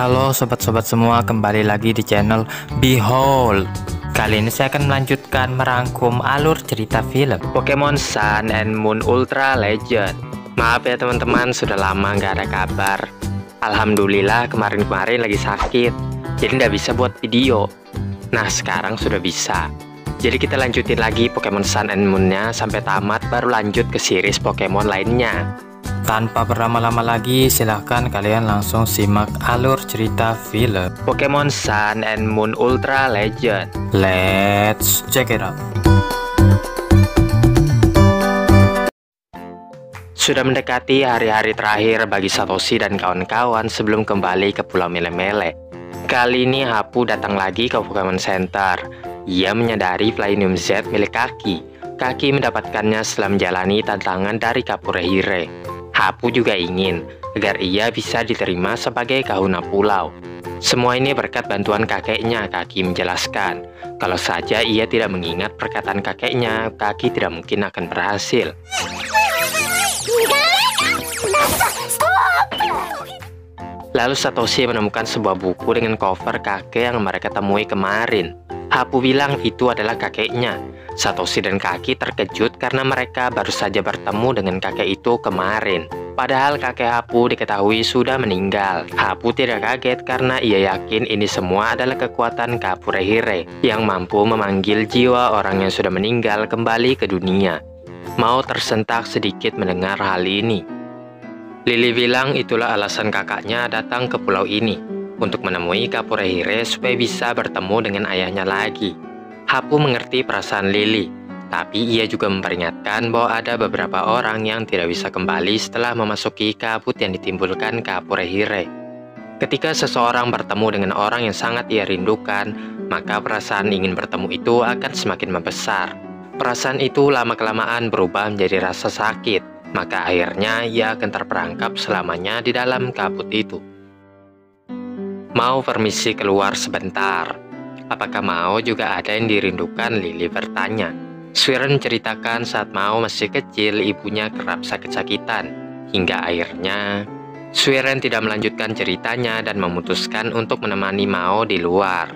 Halo sobat-sobat semua, kembali lagi di channel Behold. Kali ini saya akan melanjutkan merangkum alur cerita film Pokemon Sun and Moon Ultra Legend. Maaf ya teman-teman, sudah lama nggak ada kabar. Alhamdulillah kemarin-kemarin lagi sakit, jadi nggak bisa buat video. Nah sekarang sudah bisa. Jadi kita lanjutin lagi Pokemon Sun and Moon-nya sampai tamat, baru lanjut ke series Pokemon lainnya. Tanpa berlama-lama lagi, silahkan kalian langsung simak alur cerita film Pokemon Sun and Moon Ultra Legend. Let's check it out. Sudah mendekati hari-hari terakhir bagi Satoshi dan kawan-kawan sebelum kembali ke Pulau Mele-Mele. Kali ini Hapu datang lagi ke Pokemon Center. Ia menyadari Flyinium Z milik Kaki. Kaki mendapatkannya setelah menjalani tantangan dari Kapurehire. Hapu juga ingin agar ia bisa diterima sebagai kahuna pulau. Semua ini berkat bantuan kakeknya, Kaki menjelaskan. Kalau saja ia tidak mengingat perkataan kakeknya, Kaki tidak mungkin akan berhasil. Lalu Satoshi menemukan sebuah buku dengan cover kakek yang mereka temui kemarin. Hapu bilang itu adalah kakeknya. Satoshi dan Kaki terkejut karena mereka baru saja bertemu dengan kakek itu kemarin. Padahal kakek Hapu diketahui sudah meninggal. Hapu tidak kaget karena ia yakin ini semua adalah kekuatan Kapurehire yang mampu memanggil jiwa orang yang sudah meninggal kembali ke dunia. Mau tersentak sedikit mendengar hal ini. Lily bilang itulah alasan kakaknya datang ke pulau ini, untuk menemui Kapurehire supaya bisa bertemu dengan ayahnya lagi. Hapu mengerti perasaan Lily, tapi ia juga memperingatkan bahwa ada beberapa orang yang tidak bisa kembali setelah memasuki kabut yang ditimbulkan Kapurehire. Ketika seseorang bertemu dengan orang yang sangat ia rindukan, maka perasaan ingin bertemu itu akan semakin membesar. Perasaan itu lama-kelamaan berubah menjadi rasa sakit, maka akhirnya ia akan terperangkap selamanya di dalam kabut itu. Mau permisi keluar sebentar. Apakah Mao juga ada yang dirindukan? Lily bertanya. Suiren menceritakan saat Mao masih kecil, ibunya kerap sakit-sakitan. Hingga akhirnya, Suiren tidak melanjutkan ceritanya dan memutuskan untuk menemani Mao di luar.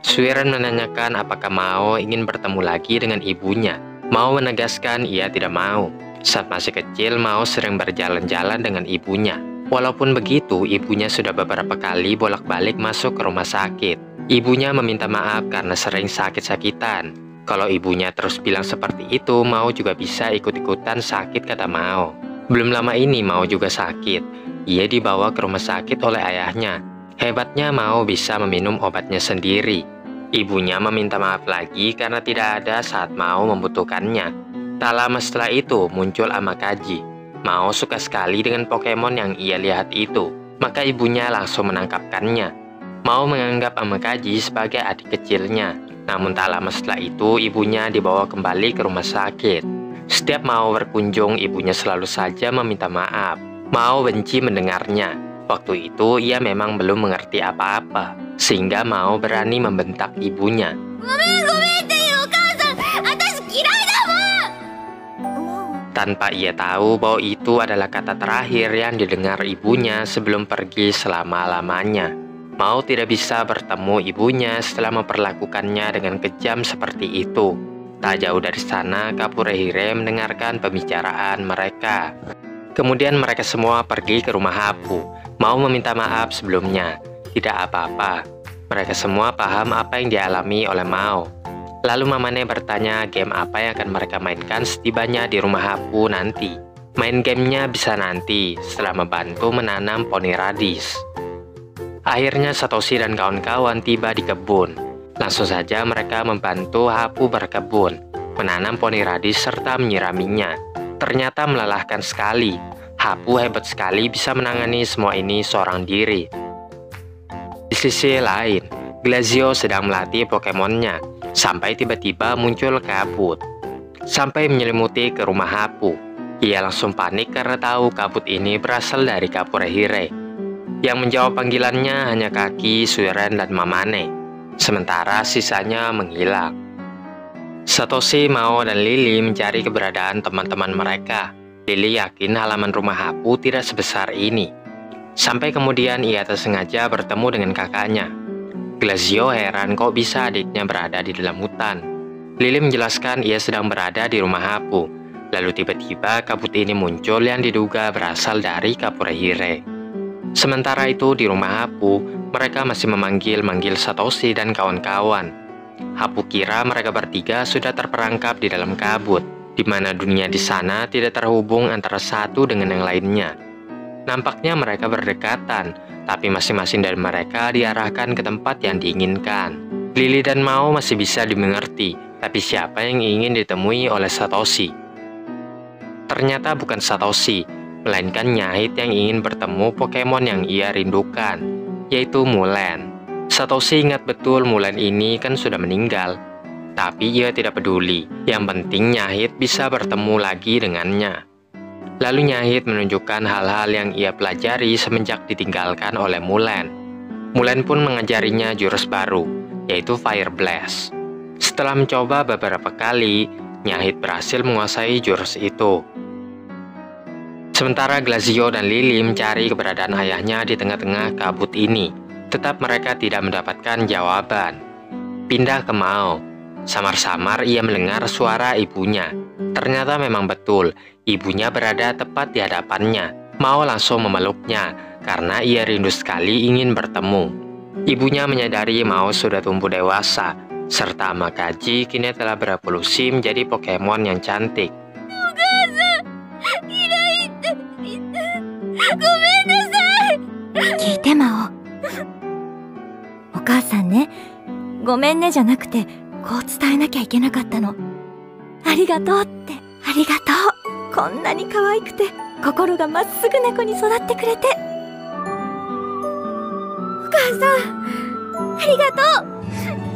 Suiren menanyakan apakah Mao ingin bertemu lagi dengan ibunya. Mao menegaskan ia tidak mau. Saat masih kecil, Mao sering berjalan-jalan dengan ibunya. Walaupun begitu, ibunya sudah beberapa kali bolak-balik masuk ke rumah sakit. Ibunya meminta maaf karena sering sakit-sakitan. Kalau ibunya terus bilang seperti itu, Mao juga bisa ikut-ikutan sakit, kata Mao. Belum lama ini Mao juga sakit. Ia dibawa ke rumah sakit oleh ayahnya. Hebatnya Mao bisa meminum obatnya sendiri. Ibunya meminta maaf lagi karena tidak ada saat Mao membutuhkannya. Tak lama setelah itu muncul Amakagi. Mao suka sekali dengan Pokemon yang ia lihat itu, maka ibunya langsung menangkapkannya. Mao menganggap Amakagi sebagai adik kecilnya. Namun tak lama setelah itu ibunya dibawa kembali ke rumah sakit. Setiap Mao berkunjung, ibunya selalu saja meminta maaf. Mao benci mendengarnya. Waktu itu ia memang belum mengerti apa-apa, sehingga Mao berani membentak ibunya. Tanpa ia tahu bahwa itu adalah kata terakhir yang didengar ibunya sebelum pergi selama-lamanya. Mao tidak bisa bertemu ibunya setelah memperlakukannya dengan kejam seperti itu. Tak jauh dari sana, Kapurehire mendengarkan pembicaraan mereka. Kemudian mereka semua pergi ke rumah Hapu. Mao meminta maaf sebelumnya. Tidak apa-apa. Mereka semua paham apa yang dialami oleh Mao. Lalu mamanya bertanya game apa yang akan mereka mainkan setibanya di rumah Hapu nanti. Main gamenya bisa nanti setelah membantu menanam poni radis. Akhirnya Satoshi dan kawan-kawan tiba di kebun. Langsung saja mereka membantu Hapu berkebun, menanam poni radis serta menyiraminya. Ternyata melelahkan sekali. Hapu hebat sekali bisa menangani semua ini seorang diri. Di sisi lain, Glazio sedang melatih Pokemonnya, sampai tiba-tiba muncul kabut. Sampai menyelimuti ke rumah Hapu. Ia langsung panik karena tahu kabut ini berasal dari Kapurehire. Yang menjawab panggilannya hanya Kaki, Suiren, dan Mamane. Sementara sisanya menghilang. Satoshi, Mao, dan Lily mencari keberadaan teman-teman mereka. Lily yakin halaman rumah Hapu tidak sebesar ini. Sampai kemudian ia tersengaja bertemu dengan kakaknya. Glazio heran kok bisa adiknya berada di dalam hutan. Lily menjelaskan ia sedang berada di rumah Hapu. Lalu tiba-tiba kabut ini muncul yang diduga berasal dari Kapurehire. Sementara itu di rumah Hapu, mereka masih memanggil-manggil Satoshi dan kawan-kawan. Hapu kira mereka bertiga sudah terperangkap di dalam kabut, di mana dunia di sana tidak terhubung antara satu dengan yang lainnya. Nampaknya mereka berdekatan, tapi masing-masing dari mereka diarahkan ke tempat yang diinginkan. Lily dan Mao masih bisa dimengerti, tapi siapa yang ingin ditemui oleh Satoshi? Ternyata bukan Satoshi, melainkan Nyahit yang ingin bertemu Pokemon yang ia rindukan, yaitu Mulan. Satoshi ingat betul Mulan ini kan sudah meninggal, tapi ia tidak peduli. Yang penting Nyahit bisa bertemu lagi dengannya. Lalu Nyahit menunjukkan hal-hal yang ia pelajari semenjak ditinggalkan oleh Mulan. Mulan pun mengajarinya jurus baru, yaitu Fire Blast. Setelah mencoba beberapa kali, Nyahit berhasil menguasai jurus itu. Sementara Glazio dan Lily mencari keberadaan ayahnya di tengah-tengah kabut ini, tetap mereka tidak mendapatkan jawaban. Pindah ke Mao. Samar-samar ia mendengar suara ibunya. Ternyata memang betul, ibunya berada tepat di hadapannya. Mao langsung memeluknya, karena ia rindu sekali ingin bertemu. Ibunya menyadari Mao sudah tumbuh dewasa, serta Makaji kini telah berevolusi menjadi Pokemon yang cantik. Kite Mao. お母さんね、ごめんねじゃなくて、こう伝えなきゃいけなかったの。ありがとうって、ありがとう。こんなに可愛くて、心がまっすぐな子に育ってくれて。お母さん、ありがとう。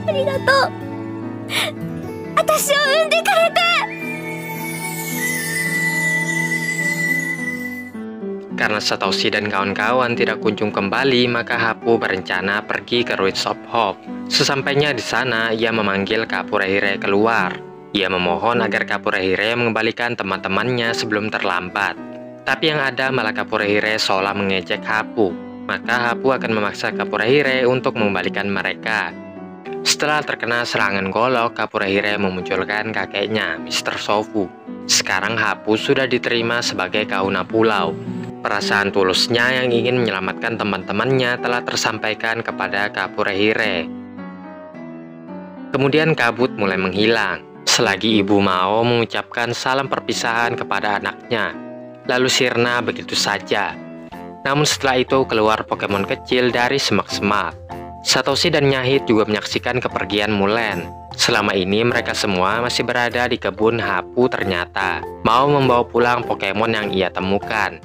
ありがとう。私を産んでくれて。Karena Satoshi dan kawan-kawan tidak kunjung kembali, maka Hapu berencana pergi ke Ruins of Hope. Sesampainya di sana, ia memanggil Kapurehire keluar. Ia memohon agar Kapurehire mengembalikan teman-temannya sebelum terlambat. Tapi yang ada malah Kapurehire seolah mengejek Hapu. Maka Hapu akan memaksa Kapurehire untuk mengembalikan mereka. Setelah terkena serangan golok, Kapurehire memunculkan kakeknya, Mr. Sofu. Sekarang Hapu sudah diterima sebagai kahuna pulau. Perasaan tulusnya yang ingin menyelamatkan teman-temannya telah tersampaikan kepada Kapurehire. Kemudian kabut mulai menghilang, selagi Ibu Mao mengucapkan salam perpisahan kepada anaknya, lalu sirna begitu saja. Namun setelah itu keluar Pokemon kecil dari semak-semak. Satoshi dan Nyahit juga menyaksikan kepergian Mulan. Selama ini mereka semua masih berada di kebun Hapu ternyata. Mau membawa pulang Pokemon yang ia temukan.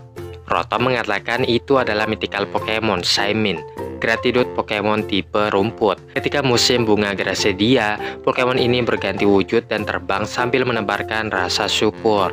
Rotom mengatakan itu adalah mythical Pokemon Shaymin, Gratitude Pokemon tipe rumput. Ketika musim bunga Grasedia, Pokemon ini berganti wujud dan terbang sambil menebarkan rasa syukur.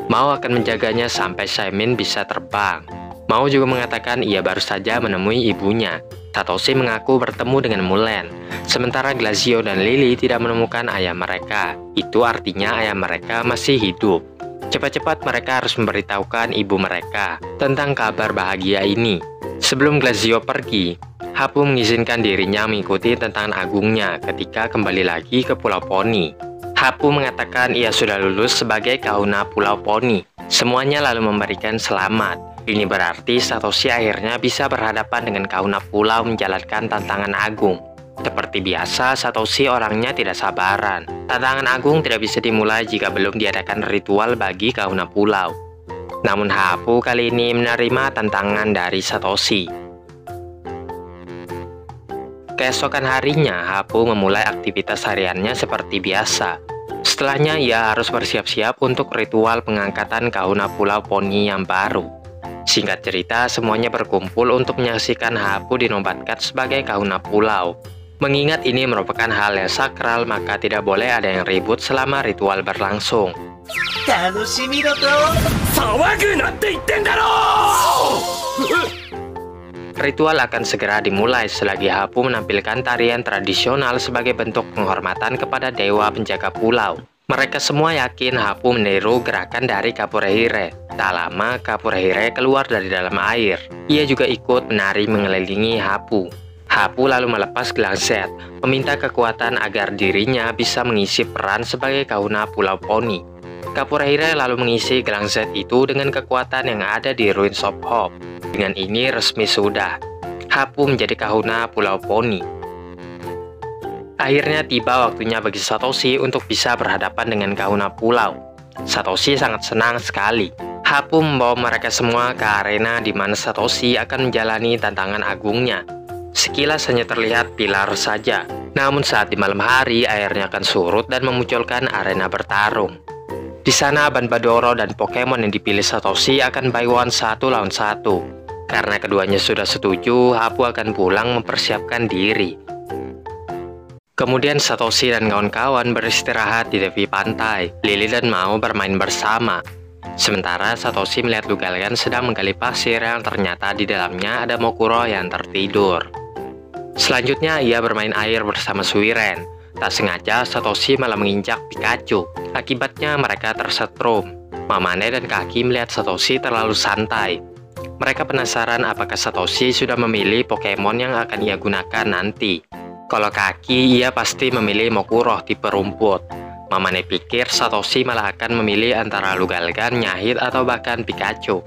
Mao akan menjaganya sampai Shaymin bisa terbang. Mao juga mengatakan ia baru saja menemui ibunya. Satoshi mengaku bertemu dengan Mulan. Sementara Glazio dan Lily tidak menemukan ayah mereka. Itu artinya ayah mereka masih hidup. Cepat-cepat mereka harus memberitahukan ibu mereka tentang kabar bahagia ini. Sebelum Glazio pergi, Hapu mengizinkan dirinya mengikuti tantangan agungnya ketika kembali lagi ke Pulau Poni. Hapu mengatakan ia sudah lulus sebagai kahuna Pulau Poni. Semuanya lalu memberikan selamat. Ini berarti Satoshi akhirnya bisa berhadapan dengan kahuna pulau menjalankan tantangan agung. Seperti biasa, Satoshi orangnya tidak sabaran. Tantangan agung tidak bisa dimulai jika belum diadakan ritual bagi kahuna pulau. Namun Hapu kali ini menerima tantangan dari Satoshi. Keesokan harinya, Hapu memulai aktivitas hariannya seperti biasa. Setelahnya, ia harus bersiap-siap untuk ritual pengangkatan kahuna pulau Poni yang baru. Singkat cerita, semuanya berkumpul untuk menyaksikan Hapu dinobatkan sebagai kahuna pulau. Mengingat ini merupakan hal yang sakral, maka tidak boleh ada yang ribut selama ritual berlangsung. Ritual akan segera dimulai selagi Hapu menampilkan tarian tradisional sebagai bentuk penghormatan kepada dewa penjaga pulau. Mereka semua yakin Hapu meniru gerakan dari Kapurehire. Tak lama, Kapurehire keluar dari dalam air. Ia juga ikut menari mengelilingi Hapu. Hapu lalu melepas gelang set, meminta kekuatan agar dirinya bisa mengisi peran sebagai kahuna Pulau Poni. Kapurehire lalu mengisi gelang set itu dengan kekuatan yang ada di Ruins of Hope. Dengan ini resmi sudah, Hapu menjadi kahuna Pulau Poni. Akhirnya tiba waktunya bagi Satoshi untuk bisa berhadapan dengan kahuna pulau. Satoshi sangat senang sekali. Hapu membawa mereka semua ke arena di mana Satoshi akan menjalani tantangan agungnya. Sekilas hanya terlihat pilar saja. Namun saat di malam hari, airnya akan surut dan memunculkan arena bertarung. Di sana Banbadoro dan Pokemon yang dipilih Satoshi akan by one 1 lawan 1. Karena keduanya sudah setuju, Hapu akan pulang mempersiapkan diri. Kemudian Satoshi dan kawan-kawan beristirahat di tepi pantai. Lily dan Mao bermain bersama. Sementara Satoshi melihat Lugalgan sedang menggali pasir yang ternyata di dalamnya ada Mokuro yang tertidur. Selanjutnya ia bermain air bersama Suiren. Tak sengaja Satoshi malah menginjak Pikachu. Akibatnya mereka tersetrum. Mamane dan Kaki melihat Satoshi terlalu santai. Mereka penasaran apakah Satoshi sudah memilih Pokemon yang akan ia gunakan nanti. Kalau Kaki, ia pasti memilih Mokuro tipe rumput. Mamane pikir Satoshi malah akan memilih antara Lugalgan, Nyahit, atau bahkan Pikachu.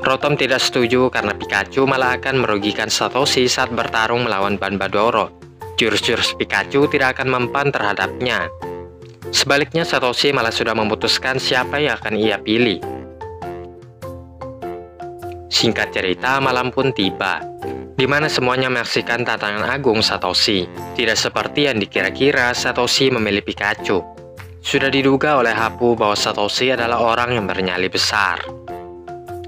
Rotom tidak setuju karena Pikachu malah akan merugikan Satoshi saat bertarung melawan Banbadoro. Jurus-jurus Pikachu tidak akan mempan terhadapnya. Sebaliknya Satoshi malah sudah memutuskan siapa yang akan ia pilih. Singkat cerita, malam pun tiba, di mana semuanya menyaksikan tantangan agung Satoshi. Tidak seperti yang dikira-kira, Satoshi memilih Pikachu. Sudah diduga oleh Hapu bahwa Satoshi adalah orang yang bernyali besar.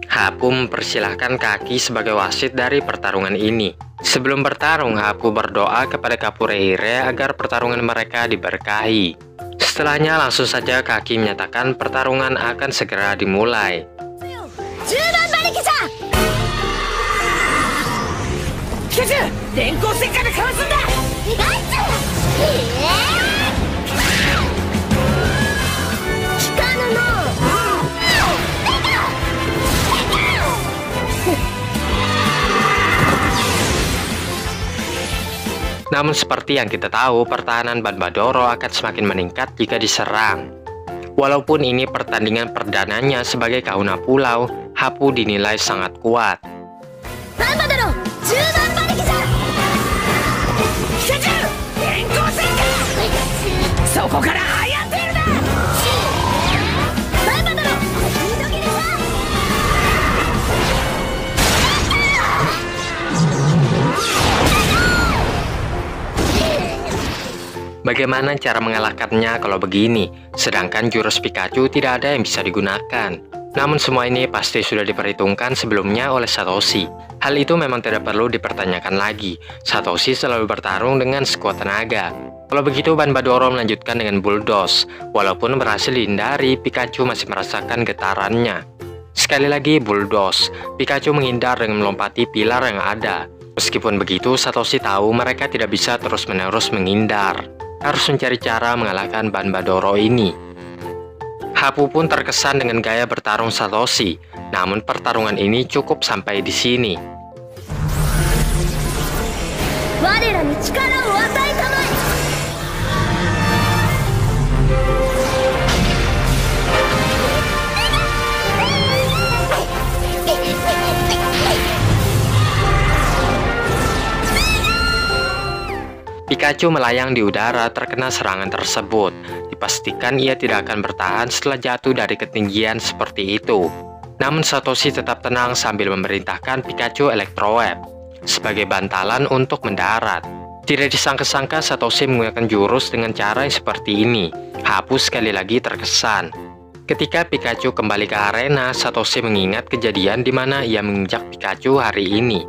Hapu mempersilahkan Kaki sebagai wasit dari pertarungan ini. Sebelum bertarung, Hapu berdoa kepada Kapurehire agar pertarungan mereka diberkahi. Setelahnya langsung saja Kaki menyatakan pertarungan akan segera dimulai. Namun seperti yang kita tahu, pertahanan Banbadoro akan semakin meningkat jika diserang. Walaupun ini pertandingan perdananya sebagai kahuna pulau, Hapu dinilai sangat kuat. Bagaimana cara mengalahkannya kalau begini? Sedangkan jurus Pikachu tidak ada yang bisa digunakan. Namun semua ini pasti sudah diperhitungkan sebelumnya oleh Satoshi. Hal itu memang tidak perlu dipertanyakan lagi. Satoshi selalu bertarung dengan sekuat tenaga. Kalau begitu, Banbadoro melanjutkan dengan Bulldoze. Walaupun berhasil dihindari, Pikachu masih merasakan getarannya. Sekali lagi Bulldoze. Pikachu menghindar dengan melompati pilar yang ada. Meskipun begitu, Satoshi tahu mereka tidak bisa terus-menerus menghindar. Harus mencari cara mengalahkan Banbadoro ini. Hapu pun terkesan dengan gaya bertarung Satoshi. Namun pertarungan ini cukup sampai di sini. Pikachu melayang di udara terkena serangan tersebut. Dipastikan ia tidak akan bertahan setelah jatuh dari ketinggian seperti itu. Namun Satoshi tetap tenang sambil memerintahkan Pikachu Electro Web sebagai bantalan untuk mendarat. Tidak disangka-sangka Satoshi menggunakan jurus dengan cara yang seperti ini. Hapu sekali lagi terkesan. Ketika Pikachu kembali ke arena, Satoshi mengingat kejadian di mana ia menginjak Pikachu hari ini.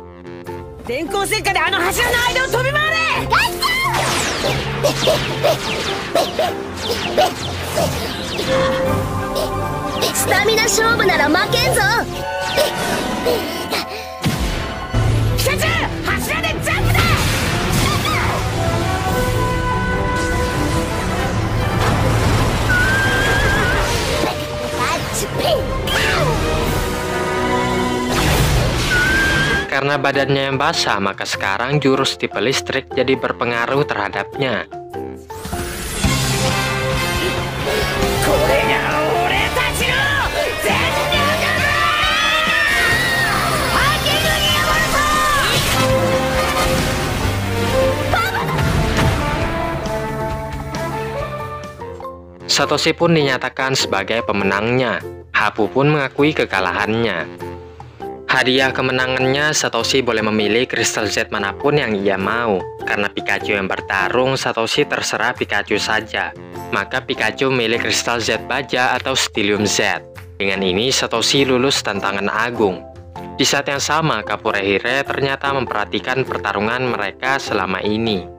Karena badannya yang basah, maka sekarang jurus tipe listrik jadi berpengaruh terhadapnya. Satoshi pun dinyatakan sebagai pemenangnya. Hapu pun mengakui kekalahannya. Hadiah kemenangannya, Satoshi boleh memilih kristal Z manapun yang ia mau. Karena Pikachu yang bertarung, Satoshi terserah Pikachu saja. Maka Pikachu memilih kristal Z baja atau Stylium Z. Dengan ini, Satoshi lulus tantangan agung. Di saat yang sama, Kapurehire ternyata memperhatikan pertarungan mereka selama ini.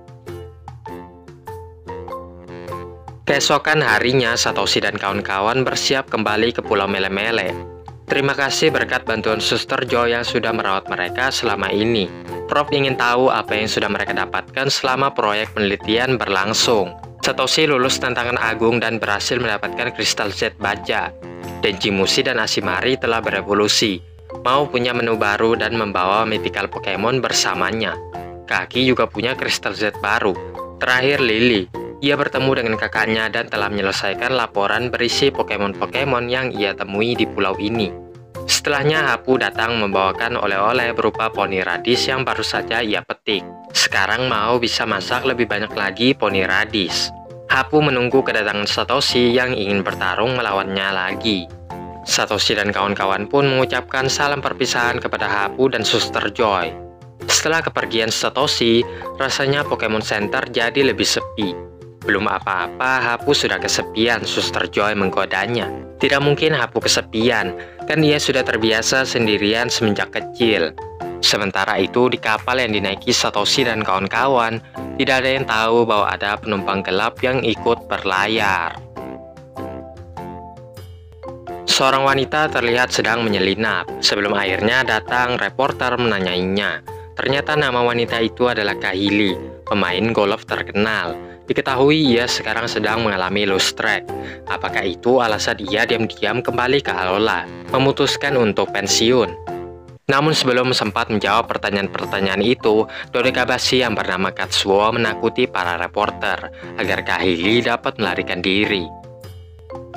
Keesokan harinya, Satoshi dan kawan-kawan bersiap kembali ke Pulau Mele-Mele. Terima kasih berkat bantuan Suster Joy yang sudah merawat mereka selama ini. Prof ingin tahu apa yang sudah mereka dapatkan selama proyek penelitian berlangsung. Satoshi lulus tantangan agung dan berhasil mendapatkan kristal Z baja. Denjimushi dan Ashimari telah berevolusi, mau punya menu baru dan membawa mythical Pokemon bersamanya. Kaki juga punya kristal Z baru. Terakhir Lily. Ia bertemu dengan kakaknya dan telah menyelesaikan laporan berisi Pokemon-Pokemon yang ia temui di pulau ini. Setelahnya, Hapu datang membawakan oleh-oleh berupa poni radis yang baru saja ia petik. Sekarang mau bisa masak lebih banyak lagi poni radis. Hapu menunggu kedatangan Satoshi yang ingin bertarung melawannya lagi. Satoshi dan kawan-kawan pun mengucapkan salam perpisahan kepada Hapu dan Suster Joy. Setelah kepergian Satoshi, rasanya Pokemon Center jadi lebih sepi. Belum apa-apa, Hapu sudah kesepian, Suster Joy menggodanya. Tidak mungkin Hapu kesepian, kan ia sudah terbiasa sendirian semenjak kecil. Sementara itu, di kapal yang dinaiki Satoshi dan kawan-kawan, tidak ada yang tahu bahwa ada penumpang gelap yang ikut berlayar. Seorang wanita terlihat sedang menyelinap. Sebelum airnya datang, reporter menanyainya. Ternyata nama wanita itu adalah Kahili, pemain golf terkenal. Diketahui ia sekarang sedang mengalami lost track. Apakah itu alasan ia diam-diam kembali ke Alola, memutuskan untuk pensiun? Namun sebelum sempat menjawab pertanyaan-pertanyaan itu, Dodekabashi yang bernama Katsuo menakuti para reporter agar Kahili dapat melarikan diri.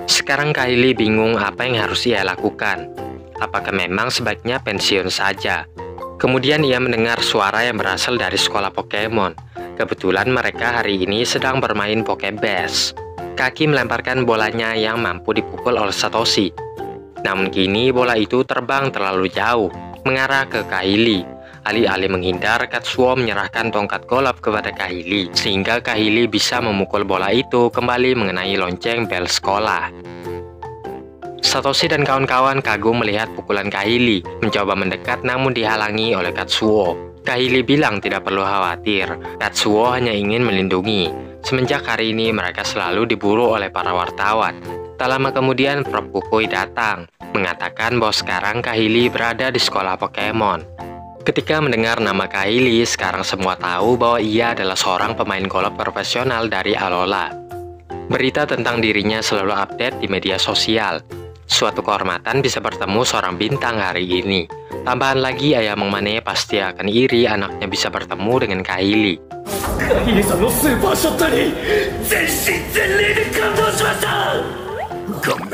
Sekarang Kahili bingung apa yang harus ia lakukan. Apakah memang sebaiknya pensiun saja? Kemudian ia mendengar suara yang berasal dari sekolah Pokemon. Kebetulan mereka hari ini sedang bermain Pokebase. Kaki melemparkan bolanya yang mampu dipukul oleh Satoshi. Namun kini bola itu terbang terlalu jauh, mengarah ke Kahili. Alih-alih menghindar, Katsuo menyerahkan tongkat golf kepada Kahili, sehingga Kahili bisa memukul bola itu kembali mengenai lonceng bel sekolah. Satoshi dan kawan-kawan kagum melihat pukulan Kahili, mencoba mendekat namun dihalangi oleh Katsuo. Kahili bilang tidak perlu khawatir, Katsuo hanya ingin melindungi. Semenjak hari ini mereka selalu diburu oleh para wartawan. Tak lama kemudian Prof Kukui datang, mengatakan bahwa sekarang Kahili berada di sekolah Pokemon. Ketika mendengar nama Kahili, sekarang semua tahu bahwa ia adalah seorang pemain golf profesional dari Alola. Berita tentang dirinya selalu update di media sosial. Suatu kehormatan bisa bertemu seorang bintang hari ini. Tambahan lagi, Ayah Mane pasti akan iri anaknya bisa bertemu dengan Kahili.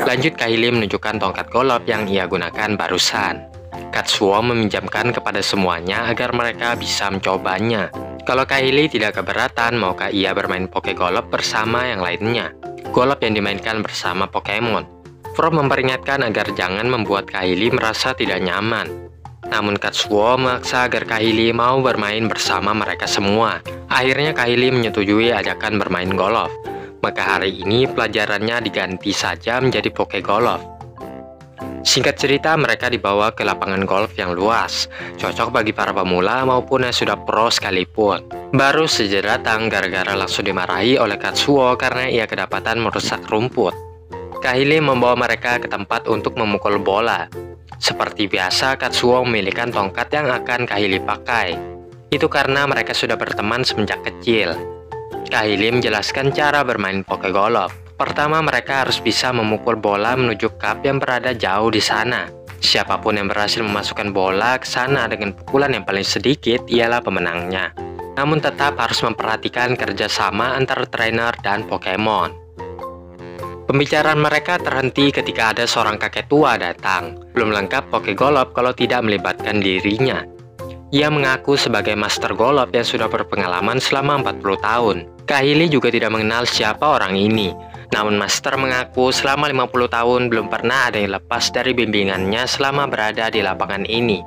Lanjut, Kahili menunjukkan tongkat golf yang ia gunakan barusan. Katsuo meminjamkan kepada semuanya agar mereka bisa mencobanya. Kalau Kahili tidak keberatan, maukah ia bermain Pokegolf bersama yang lainnya? Golf yang dimainkan bersama Pokemon. Prof memperingatkan agar jangan membuat Kahili merasa tidak nyaman. Namun Katsuo memaksa agar Kahili mau bermain bersama mereka semua. Akhirnya Kahili menyetujui ajakan bermain golf. Maka hari ini pelajarannya diganti saja menjadi Pokegolf. Singkat cerita, mereka dibawa ke lapangan golf yang luas, cocok bagi para pemula maupun yang sudah pro sekalipun. Baru saja datang gara-gara langsung dimarahi oleh Katsuo karena ia kedapatan merusak rumput. Kahili membawa mereka ke tempat untuk memukul bola. Seperti biasa, Katsuo memilihkan tongkat yang akan Kahili pakai. Itu karena mereka sudah berteman semenjak kecil. Kahili menjelaskan cara bermain Pokegolf. Pertama, mereka harus bisa memukul bola menuju cup yang berada jauh di sana. Siapapun yang berhasil memasukkan bola ke sana dengan pukulan yang paling sedikit ialah pemenangnya. Namun tetap harus memperhatikan kerjasama antara trainer dan Pokemon. Pembicaraan mereka terhenti ketika ada seorang kakek tua datang. Belum lengkap Pokegolop kalau tidak melibatkan dirinya. Ia mengaku sebagai Master Golop yang sudah berpengalaman selama 40 tahun. Kahili juga tidak mengenal siapa orang ini. Namun Master mengaku selama 50 tahun belum pernah ada yang lepas dari bimbingannya selama berada di lapangan ini.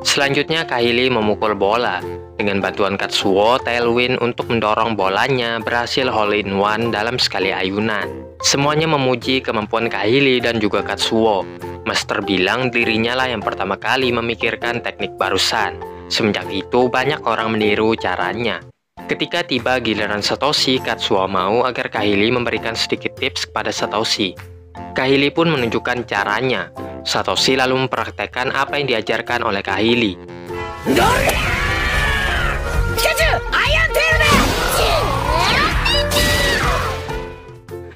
Selanjutnya Kahili memukul bola. Dengan bantuan Katsuo, Tailwind untuk mendorong bolanya berhasil hole-in-one dalam sekali ayunan. Semuanya memuji kemampuan Kahili dan juga Katsuo. Master bilang dirinya lah yang pertama kali memikirkan teknik barusan. Semenjak itu banyak orang meniru caranya. Ketika tiba giliran Satoshi, Katsuo mau agar Kahili memberikan sedikit tips kepada Satoshi. Kahili pun menunjukkan caranya. Satoshi lalu mempraktekkan apa yang diajarkan oleh Kahili.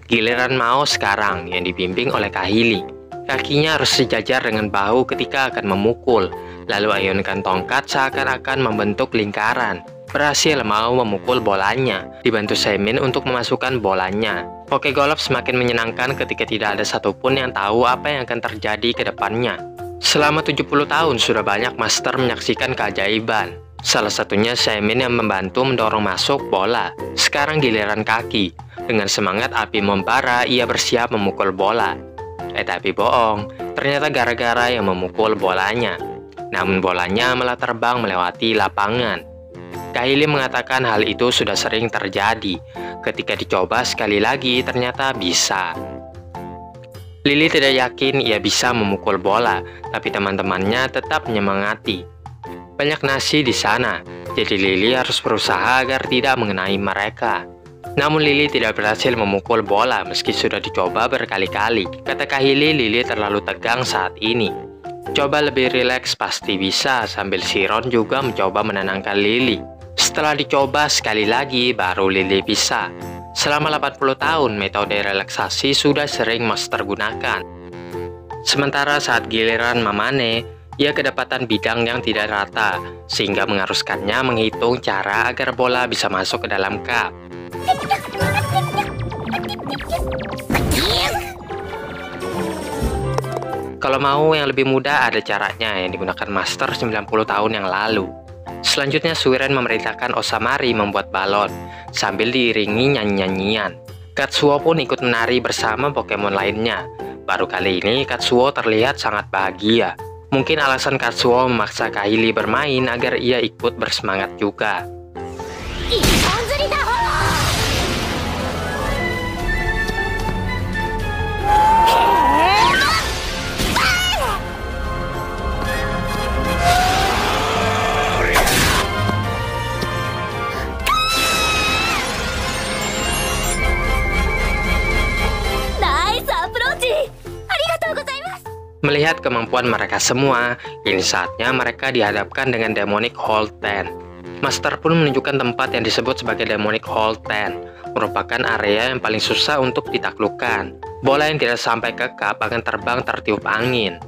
Giliran Mao sekarang yang dibimbing oleh Kahili. Kakinya harus sejajar dengan bahu ketika akan memukul, lalu ayunkan tongkat seakan-akan membentuk lingkaran. Berhasil Mao memukul bolanya, dibantu Seimin untuk memasukkan bolanya. Pokegolop semakin menyenangkan ketika tidak ada satupun yang tahu apa yang akan terjadi ke depannya. Selama 70 tahun sudah banyak master menyaksikan keajaiban. Salah satunya Seimin yang membantu mendorong masuk bola. Sekarang giliran kaki. Dengan semangat api membara, ia bersiap memukul bola. Tapi bohong, ternyata gara-gara yang memukul bolanya. Namun bolanya malah terbang melewati lapangan. Kahili mengatakan hal itu sudah sering terjadi. Ketika dicoba sekali lagi, ternyata bisa. Lily tidak yakin ia bisa memukul bola, tapi teman-temannya tetap menyemangati. Banyak nasi di sana, jadi Lily harus berusaha agar tidak mengenai mereka. Namun Lily tidak berhasil memukul bola meski sudah dicoba berkali-kali. Kata Kahili, Lily terlalu tegang saat ini. Coba lebih rileks pasti bisa, sambil Chiron juga mencoba menenangkan Lily. Setelah dicoba sekali lagi, baru Lily bisa. Selama 80 tahun, metode relaksasi sudah sering Master gunakan. Sementara saat giliran Mamane, ia kedapatan bidang yang tidak rata, sehingga mengharuskannya menghitung cara agar bola bisa masuk ke dalam cup. Kalau mau yang lebih mudah, ada caranya yang digunakan Master 90 tahun yang lalu. Selanjutnya Suiren memerintahkan Osamari membuat balon, sambil diiringi nyanyi-nyanyian. Katsuo pun ikut menari bersama Pokemon lainnya. Baru kali ini Katsuo terlihat sangat bahagia. Mungkin alasan Katsuo memaksa Kahili bermain agar ia ikut bersemangat juga. Melihat kemampuan mereka semua, ini saatnya mereka dihadapkan dengan Demonic Hall 10. Master pun menunjukkan tempat yang disebut sebagai Demonic Hall 10, merupakan area yang paling susah untuk ditaklukkan. Bola yang tidak sampai ke cup akan terbang tertiup angin.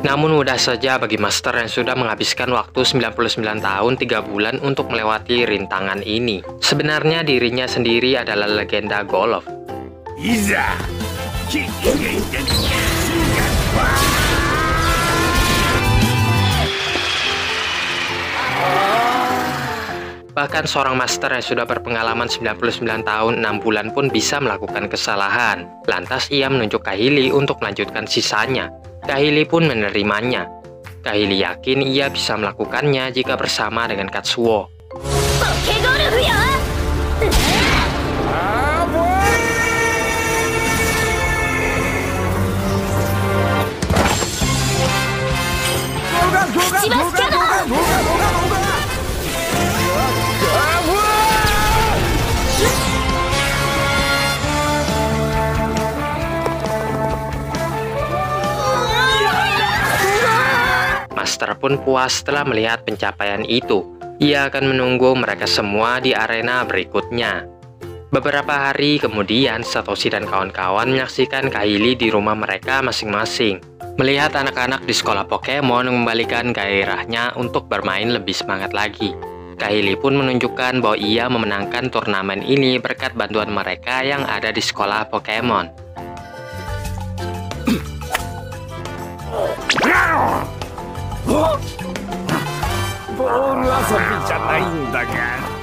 Namun mudah saja bagi Master yang sudah menghabiskan waktu 99 tahun 3 bulan untuk melewati rintangan ini. Sebenarnya dirinya sendiri adalah legenda golf. Bahkan seorang master yang sudah berpengalaman 99 tahun 6 bulan pun bisa melakukan kesalahan. Lantas ia menunjuk Kahili untuk melanjutkan sisanya. Kahili pun menerimanya. Kahili yakin ia bisa melakukannya jika bersama dengan Katsuo. Master pun puas setelah melihat pencapaian itu. Ia akan menunggu mereka semua di arena berikutnya. Beberapa hari kemudian, Satoshi dan kawan-kawan menyaksikan Kylie di rumah mereka masing-masing. Melihat anak-anak di sekolah Pokemon mengembalikan gairahnya untuk bermain lebih semangat lagi. Kylie pun menunjukkan bahwa ia memenangkan turnamen ini berkat bantuan mereka yang ada di sekolah Pokemon. Bola 遊びじゃないんだが。